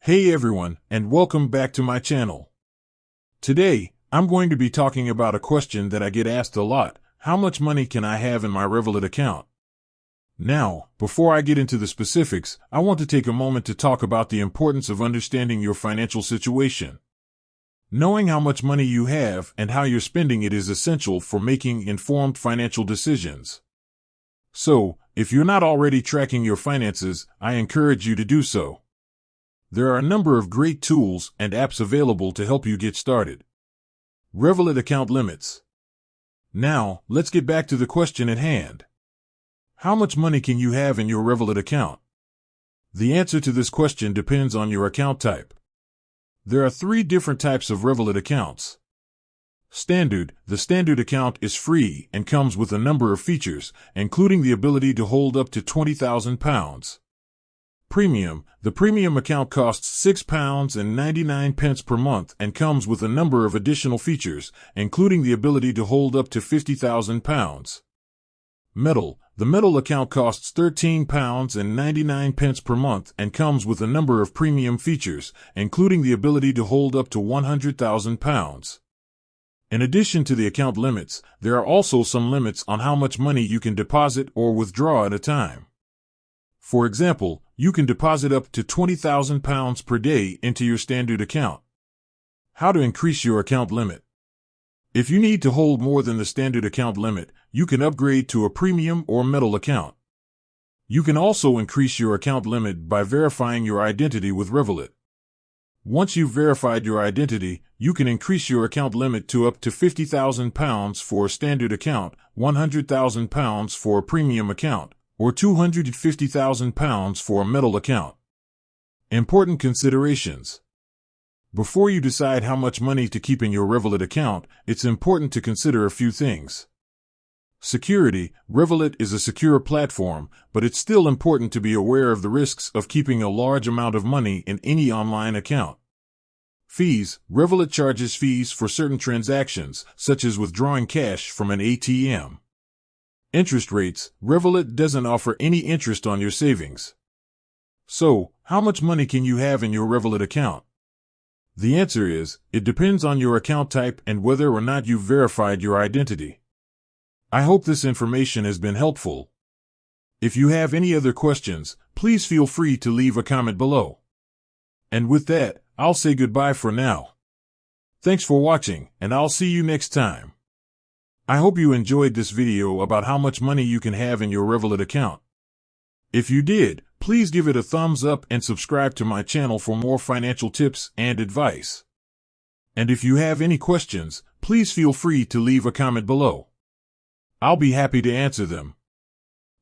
Hey everyone, and welcome back to my channel. Today, I'm going to be talking about a question that I get asked a lot: how much money can I have in my Revolut account? Now, before I get into the specifics, I want to take a moment to talk about the importance of understanding your financial situation. Knowing how much money you have and how you're spending it is essential for making informed financial decisions. So, if you're not already tracking your finances, I encourage you to do so. There are a number of great tools and apps available to help you get started. Revolut account limits. Now, let's get back to the question at hand. How much money can you have in your Revolut account? The answer to this question depends on your account type. There are three different types of Revolut accounts. Standard. The standard account is free and comes with a number of features, including the ability to hold up to £20,000. Premium. The premium account costs £6.99 per month and comes with a number of additional features, including the ability to hold up to £50,000. Metal. The metal account costs £13.99 per month and comes with a number of premium features, including the ability to hold up to £100,000. In addition to the account limits, there are also some limits on how much money you can deposit or withdraw at a time. For example, you can deposit up to £20,000 per day into your standard account. How to increase your account limit? If you need to hold more than the standard account limit, you can upgrade to a premium or metal account. You can also increase your account limit by verifying your identity with Revolut. Once you've verified your identity, you can increase your account limit to up to £50,000 for a standard account, £100,000 for a premium account, or £250,000 for a metal account. Important considerations. Before you decide how much money to keep in your Revolut account, it's important to consider a few things. Security. Revolut is a secure platform, but it's still important to be aware of the risks of keeping a large amount of money in any online account. Fees. Revolut charges fees for certain transactions, such as withdrawing cash from an ATM. Interest rates. Revolut doesn't offer any interest on your savings. So, how much money can you have in your Revolut account? The answer is, it depends on your account type and whether or not you've verified your identity. I hope this information has been helpful. If you have any other questions, please feel free to leave a comment below. And with that, I'll say goodbye for now. Thanks for watching, and I'll see you next time. I hope you enjoyed this video about how much money you can have in your Revolut account. If you did, please give it a thumbs up and subscribe to my channel for more financial tips and advice. And if you have any questions, please feel free to leave a comment below. I'll be happy to answer them.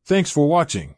Thanks for watching.